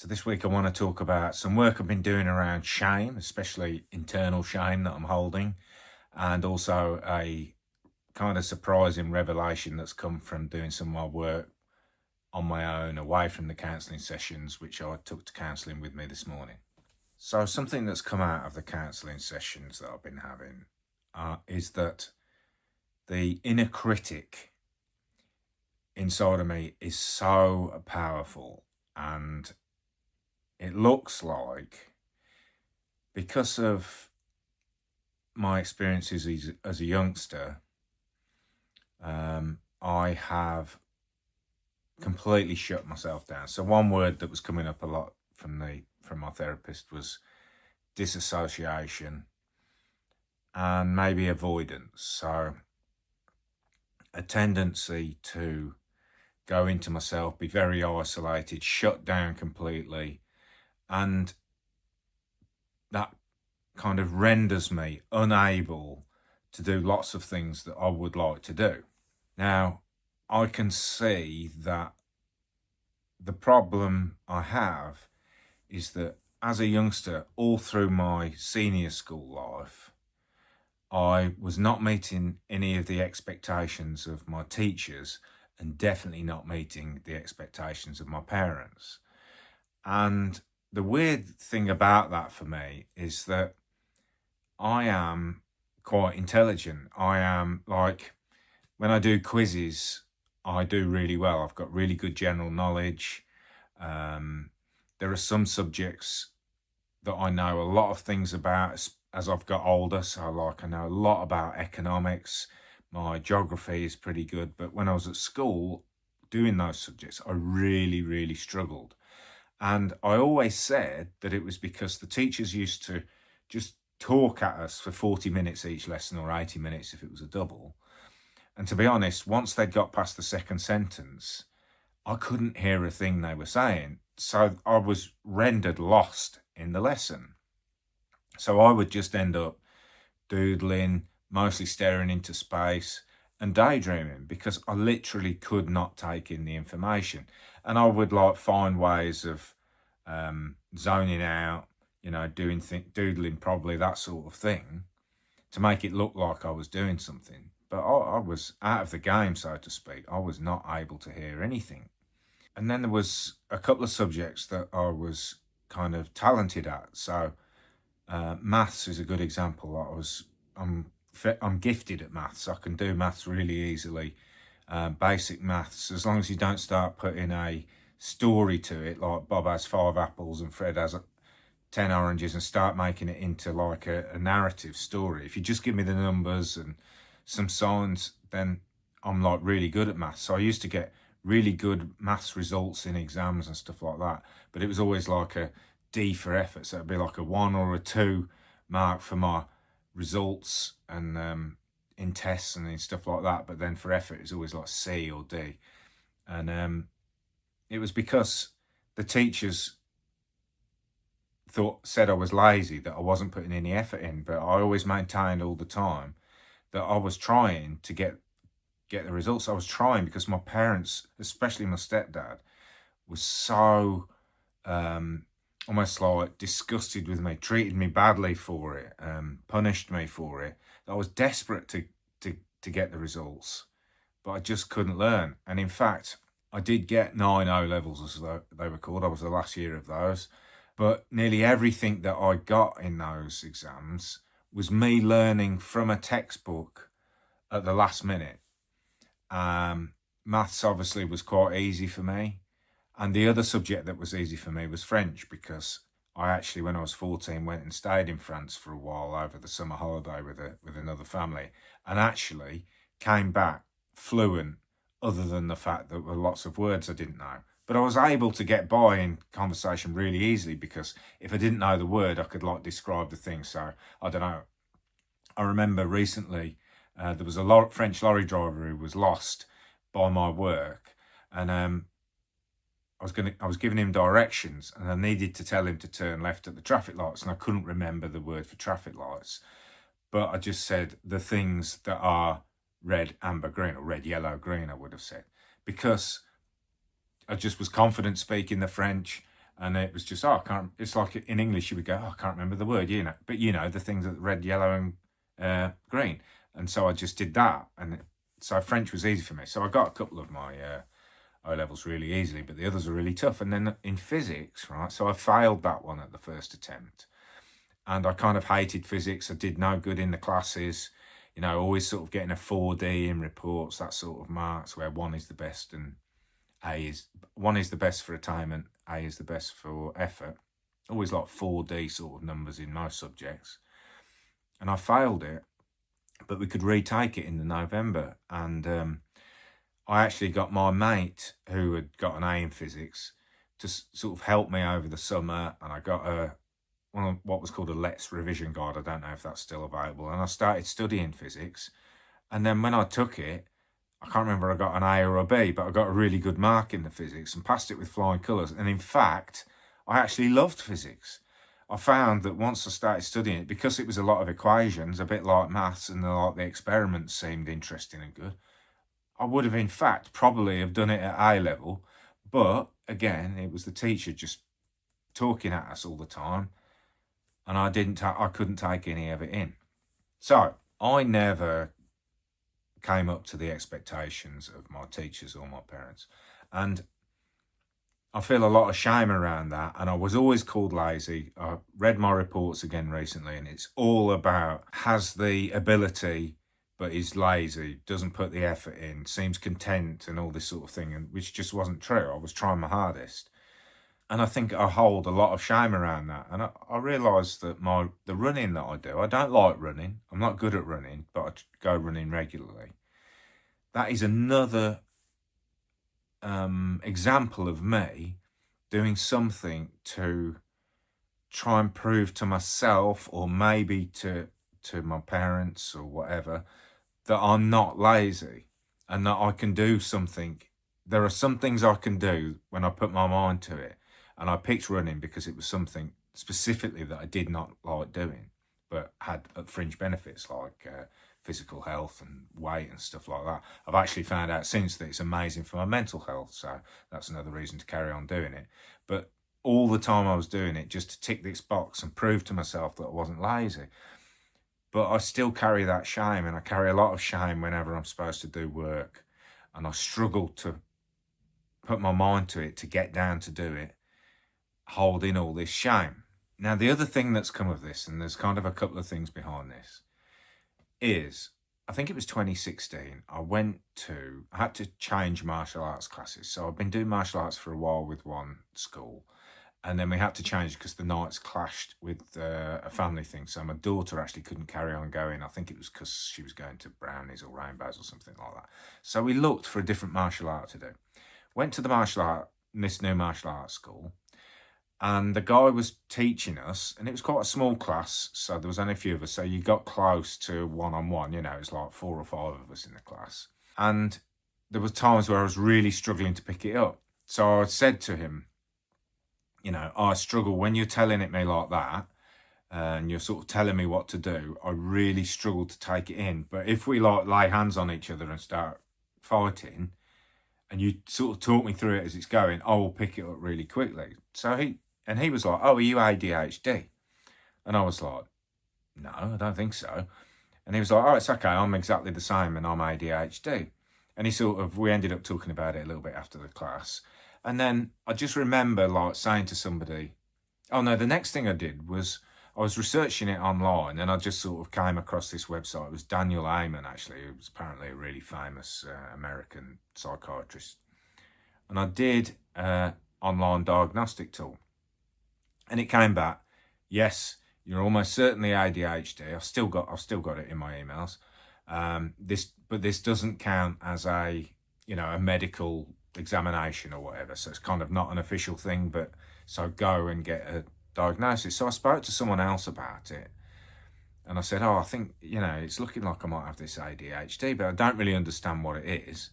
So this week I want to talk about some work I've been doing around shame, especially internal shame that I'm holding, and also a kind of surprising revelation that's come from doing some of my work on my own, away from the counselling sessions, which I took to counselling with me this morning. So something that's come out of the counselling sessions that I've been having is that the inner critic inside of me is so powerful, and it looks like, because of my experiences as a youngster, I have completely shut myself down. So one word that was coming up a lot from my therapist was disassociation and maybe avoidance. So a tendency to go into myself, be very isolated, shut down completely, and that kind of renders me unable to do lots of things that I would like to do. Now, I can see that the problem I have is that as a youngster, all through my senior school life, I was not meeting any of the expectations of my teachers and definitely not meeting the expectations of my parents. And the weird thing about that for me is that I am quite intelligent. I am, like, when I do quizzes, I do really well. I've got really good general knowledge. There are some subjects that I know a lot of things about as I've got older. So like, I know a lot about economics. My geography is pretty good. But when I was at school doing those subjects, I really, really struggled. And I always said that it was because the teachers used to just talk at us for 40 minutes each lesson, or 80 minutes if it was a double. And to be honest, once they'd got past the second sentence, I couldn't hear a thing they were saying. So I was rendered lost in the lesson. So I would just end up doodling, mostly staring into space and daydreaming, because I literally could not take in the information. And I would find ways of zoning out, doodling, probably that sort of thing, to make it look like I was doing something. But I was out of the game, so to speak. I was not able to hear anything. And then there was a couple of subjects that I was kind of talented at. So maths is a good example. I'm gifted at maths. I can do maths really easily. Basic maths, as long as you don't start putting a story to it, like Bob has 5 apples and Fred has 10 oranges, and start making it into like a narrative story. If you just give me the numbers and some signs, then I'm like really good at maths. So I used to get really good maths results in exams and stuff like that, but it was always like a D for effort. So it'd be like a 1 or a 2 mark for my results and in tests and in stuff like that. But then for effort, it's always like C or D. And it was because the teachers said I was lazy, that I wasn't putting any effort in. But I always maintained all the time that I was trying to get the results. I was trying because my parents, especially my stepdad, was so almost like disgusted with me, treated me badly for it, punished me for it, that I was desperate to get the results, but I just couldn't learn. And in fact, I did get 9 O-levels, as they were called. I was the last year of those. But nearly everything that I got in those exams was me learning from a textbook at the last minute. Maths obviously was quite easy for me. And the other subject that was easy for me was French, because I actually, when I was 14, went and stayed in France for a while over the summer holiday with another family, and actually came back fluent, other than the fact that there were lots of words I didn't know. But I was able to get by in conversation really easily, because if I didn't know the word, I could describe the thing. So I don't know. I remember recently there was a French lorry driver who was lost by my work, and I was giving him directions, and I needed to tell him to turn left at the traffic lights, and I couldn't remember the word for traffic lights, but I just said the things that are red, amber, green, or red, yellow, green, I would have said, because I just was confident speaking the French, And it was just, oh, I can't, it's like in English you would go, oh, I can't remember the word, but the things that red, yellow and green. And so I just did that. And so French was easy for me. So I got a couple of my O-levels really easily, but the others are really tough. And then in physics, right, so I failed that one at the first attempt. And I kind of hated physics. I did no good in the classes, always sort of getting a 4D in reports, that sort of marks where 1 is the best and 1 is the best for attainment, A is the best for effort. Always like 4D sort of numbers in most subjects. And I failed it, but we could retake it in the November. And I actually got my mate who had got an A in physics to sort of help me over the summer. And I got what was called a Let's revision guide. I don't know if that's still available. And I started studying physics. And then when I took it, I can't remember I got an A or a B, but I got a really good mark in the physics and passed it with flying colours. And in fact, I actually loved physics. I found that once I started studying it, because it was a lot of equations, a bit like maths, and the experiments seemed interesting and good, I would have in fact probably have done it at A level. But again, it was the teacher just talking at us all the time, and I couldn't take any of it in. So I never came up to the expectations of my teachers or my parents. And I feel a lot of shame around that. And I was always called lazy. I read my reports again recently, and it's all about has the ability, but is lazy, doesn't put the effort in, seems content and all this sort of thing, and which just wasn't true. I was trying my hardest. And I think I hold a lot of shame around that. And I realised that the running that I do, I don't like running. I'm not good at running, but I go running regularly. That is another example of me doing something to try and prove to myself, or maybe to my parents or whatever, that I'm not lazy and that I can do something. There are some things I can do when I put my mind to it. And I picked running because it was something specifically that I did not like doing, but had fringe benefits like physical health and weight and stuff like that. I've actually found out since that it's amazing for my mental health. So that's another reason to carry on doing it. But all the time I was doing it just to tick this box and prove to myself that I wasn't lazy. But I still carry that shame, and I carry a lot of shame whenever I'm supposed to do work. And I struggle to put my mind to it, to get down to do it, holding all this shame. Now, the other thing that's come of this, and there's kind of a couple of things behind this, is I think it was 2016. I had to change martial arts classes. So I've been doing martial arts for a while with one school, and then we had to change because the nights clashed with a family thing. So my daughter actually couldn't carry on going. I think it was because she was going to Brownies or Rainbows or something like that. So we looked for a different martial art to do. Went to this new martial arts school. And the guy was teaching us, and it was quite a small class, so there was only a few of us. So you got close to one-on-one, it was like 4 or 5 of us in the class. And there were times where I was really struggling to pick it up. So I said to him, I struggle when you're telling it me like that, and you're sort of telling me what to do. I really struggle to take it in. But if we lay hands on each other and start fighting, and you sort of talk me through it as it's going, I will pick it up really quickly. So he was like, oh, are you ADHD? And I was like, no, I don't think so. And he was like, oh, it's okay, I'm exactly the same and I'm ADHD. And we ended up talking about it a little bit after the class. And then I just remember saying to somebody, oh no, the next thing I did was I was researching it online, and I just sort of came across this website. It was Daniel Amen, actually, who was apparently a really famous American psychiatrist. And I did an online diagnostic tool. And it came back, yes, you're almost certainly ADHD. I've still got it in my emails. This doesn't count as a medical examination or whatever. So it's kind of not an official thing, but so go and get a diagnosis. So I spoke to someone else about it, and I said, I think, it's looking like I might have this ADHD, but I don't really understand what it is.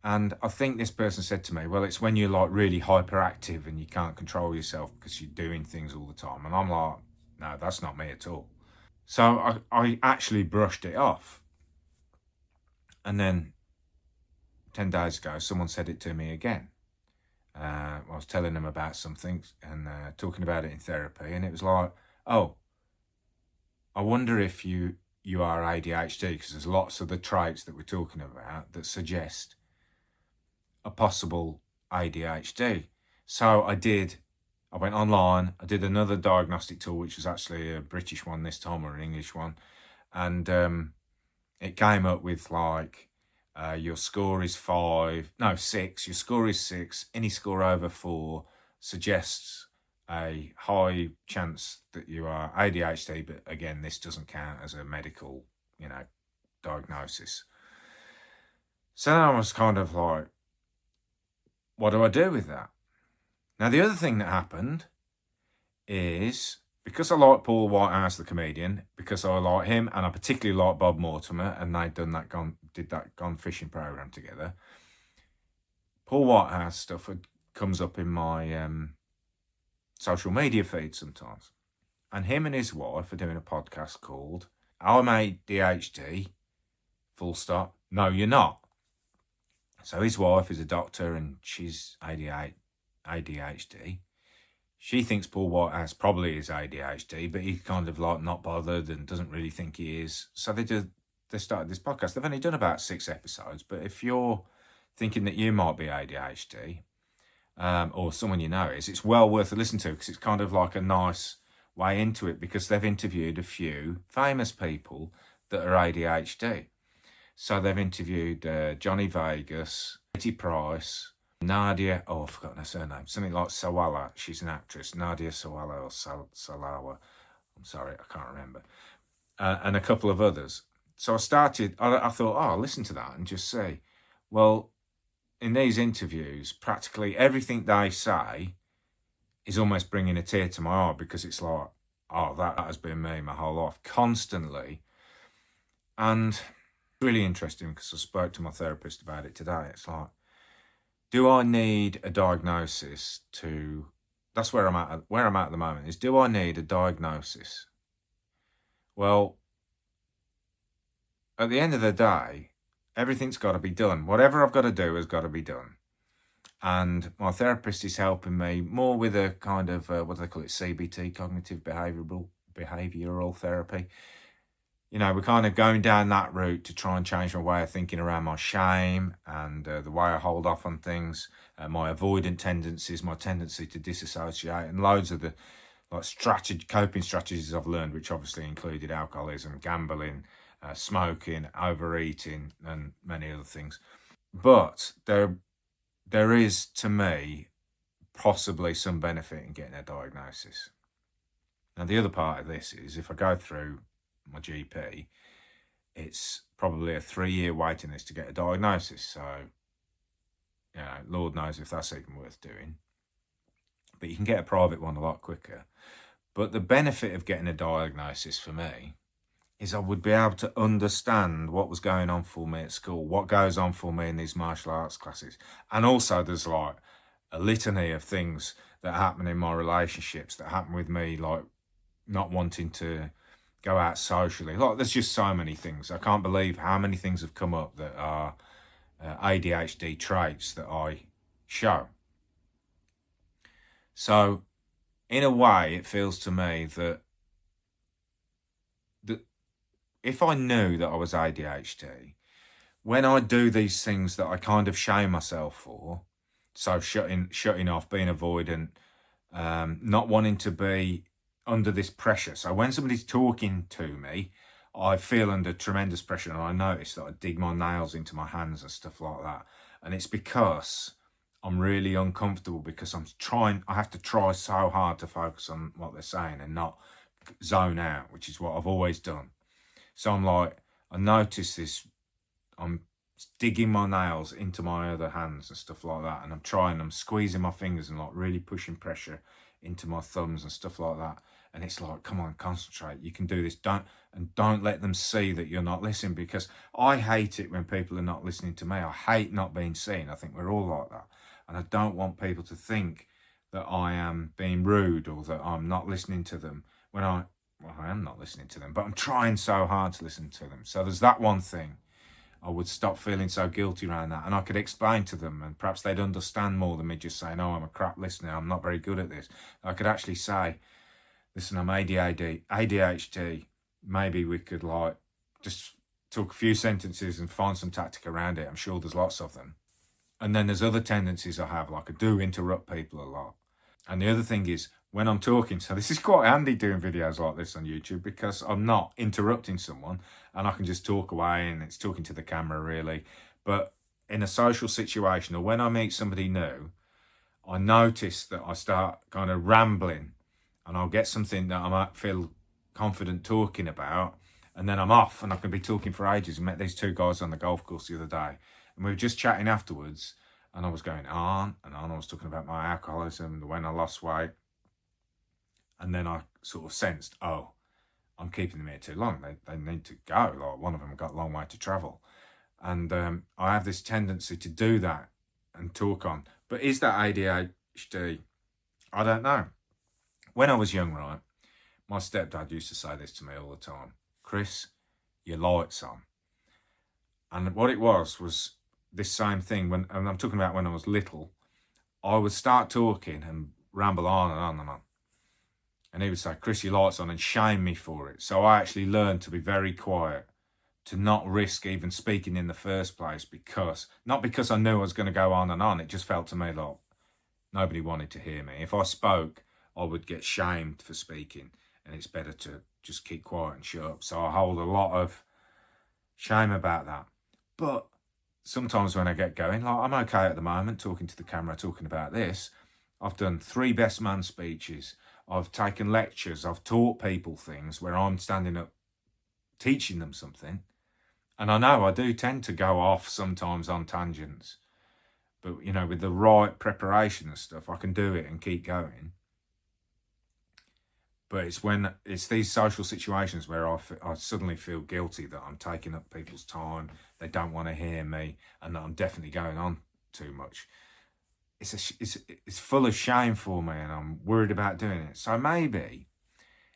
And I think this person said to me, well, it's when you're really hyperactive and you can't control yourself because you're doing things all the time. And I'm like, no, that's not me at all. So I actually brushed it off. And then 10 days ago, someone said it to me again. I was telling them about something and talking about it in therapy, and it was like, oh, I wonder if you are ADHD, because there's lots of the traits that we're talking about that suggest a possible ADHD. So I went online, I did another diagnostic tool, which was actually a British one this time, or an English one, and it came up with like, your score is 6, your score is 6, any score over 4 suggests a high chance that you are ADHD, but again, this doesn't count as a medical, diagnosis. So I was kind of like, what do I do with that? Now, the other thing that happened is, because I like Paul Whitehouse, the comedian, because I like him, and I particularly like Bob Mortimer, and they'd did that Gone Fishing program together. Paul Whitehouse stuff comes up in my social media feed sometimes. And him and his wife are doing a podcast called I'm ADHD, full stop, no you're not. So his wife is a doctor and she's ADHD. She thinks Paul Whitehouse probably is ADHD, but he's kind of like not bothered and doesn't really think he is. So they started this podcast. They've only done about 6 episodes, but if you're thinking that you might be ADHD, or someone you know is, it's well worth a listen to, because it's kind of like a nice way into it, because they've interviewed a few famous people that are ADHD. So they've interviewed Johnny Vegas, Betty Price, Nadia, I've forgotten her surname, something like Sawala. She's an actress, Nadia Sawala or Salawa. I'm sorry, I can't remember. And a couple of others. So I thought, I'll listen to that and just see. Well, in these interviews, practically everything they say is almost bringing a tear to my eye, because it's like, oh, that has been me my whole life, constantly. And really interesting, because I spoke to my therapist about it today. It's like, do I need a diagnosis to... That's where I'm at the moment, is, do I need a diagnosis? Well, at the end of the day, everything's got to be done. Whatever I've got to do has got to be done. And my therapist is helping me more with a kind of, what do they call it, CBT, cognitive behavioural therapy. We're kind of going down that route to try and change my way of thinking around my shame and the way I hold off on things, my avoidant tendencies, my tendency to disassociate, and loads of the coping strategies I've learned, which obviously included alcoholism, gambling, smoking, overeating, and many other things. But there is, to me, possibly some benefit in getting a diagnosis. Now, the other part of this is, if I go through my GP, it's probably a 3-year waiting list to get a diagnosis. So, Lord knows if that's even worth doing. But you can get a private one a lot quicker. But the benefit of getting a diagnosis for me is I would be able to understand what was going on for me at school, what goes on for me in these martial arts classes. And also there's like a litany of things that happen in my relationships, that happen with me, like not wanting to go out socially. Like, there's just so many things. I can't believe how many things have come up that are ADHD traits that I show. So in a way, it feels to me that if I knew that I was ADHD, when I do these things that I kind of shame myself for, so shutting off, being avoidant, not wanting to be under this pressure. So when somebody's talking to me, I feel under tremendous pressure, and I notice that I dig my nails into my hands and stuff like that. And it's because I'm really uncomfortable, because I have to try so hard to focus on what they're saying and not zone out, which is what I've always done. So I'm like, I notice this, I'm digging my nails into my other hands and stuff like that, and I'm squeezing my fingers and like really pushing pressure into my thumbs and stuff like that. And it's like, come on, concentrate, you can do this. Don't let them see that you're not listening, because I hate it when people are not listening to me. I hate not being seen. I think we're all like that. And I don't want people to think that I am being rude or that I'm not listening to them, when I am not listening to them, but I'm trying so hard to listen to them. So there's that one thing. I would stop feeling so guilty around that, and I could explain to them, and perhaps they'd understand more than me just saying, oh, I'm a crap listener, I'm not very good at this. I could actually say, listen, I'm ADHD, maybe we could like just talk a few sentences and find some tactic around it. I'm sure there's lots of them. And then there's other tendencies I have, like I do interrupt people a lot. And the other thing is, when I'm talking, so this is quite handy doing videos like this on YouTube, because I'm not interrupting someone and I can just talk away, and it's talking to the camera really. But in a social situation, or when I meet somebody new, I notice that I start kind of rambling, and I'll get something that I might feel confident talking about, and then I'm off, and I can be talking for ages. I met these two guys on the golf course the other day, and we were just chatting afterwards, and I was going on and on. I was talking about my alcoholism, when I lost weight. And then I sort of sensed, oh, I'm keeping them here too long. They need to go. Like, one of them got a long way to travel. And I have this tendency to do that and talk on. But is that ADHD? I don't know. When I was young, right, my stepdad used to say this to me all the time. Chris, your light's on. And what it was this same thing. And I'm talking about when I was little, I would start talking and ramble on and on and on. And he would say, Chris, your light's on, and shame me for it. So I actually learned to be very quiet, to not risk even speaking in the first place, not because I knew I was going to go on and on. It just felt to me like nobody wanted to hear me. If I spoke, I would get shamed for speaking, and it's better to just keep quiet and shut up. So I hold a lot of shame about that. But sometimes when I get going, like I'm okay at the moment, talking to the camera, talking about this. I've done 3 best man speeches. I've taken lectures. I've taught people things where I'm standing up teaching them something. And I know I do tend to go off sometimes on tangents. But, you know, with the right preparation and stuff, I can do it and keep going. But it's these social situations where I suddenly feel guilty that I'm taking up people's time. They don't want to hear me, and that I'm definitely going on too much. It's full of shame for me, and I'm worried about doing it. So maybe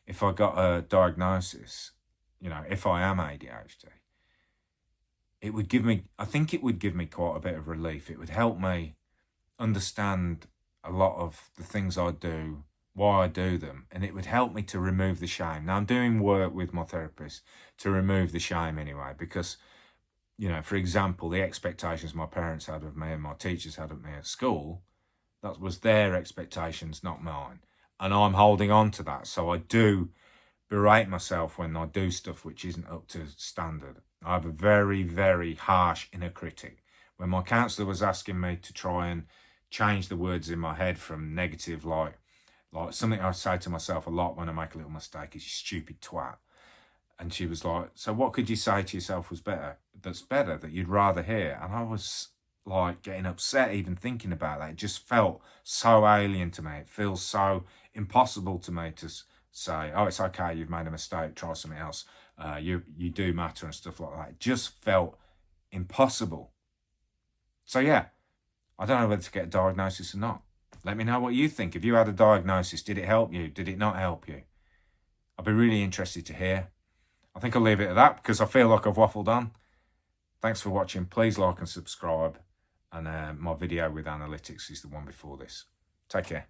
if I got a diagnosis, you know, if I am ADHD, I think it would give me quite a bit of relief. It would help me understand a lot of the things I do, why I do them, and it would help me to remove the shame. Now, I'm doing work with my therapist to remove the shame anyway, because, you know, for example, the expectations my parents had of me and my teachers had of me at school, that was their expectations, not mine. And I'm holding on to that. So I do berate myself when I do stuff which isn't up to standard. I have a very, very harsh inner critic. When my counsellor was asking me to try and change the words in my head from negative, like something I say to myself a lot when I make a little mistake is, you stupid twat. And she was like, so what could you say to yourself was better, that you'd rather hear? And I was like getting upset even thinking about that. It just felt so alien to me. It feels so impossible to me to say, oh, it's okay, you've made a mistake, try something else. You do matter and stuff like that. It just felt impossible. So yeah, I don't know whether to get a diagnosis or not. Let me know what you think. If you had a diagnosis, did it help you? Did it not help you? I'd be really interested to hear. I think I'll leave it at that because I feel like I've waffled on. Thanks for watching. Please like and subscribe. And my video with analytics is the one before this. Take care.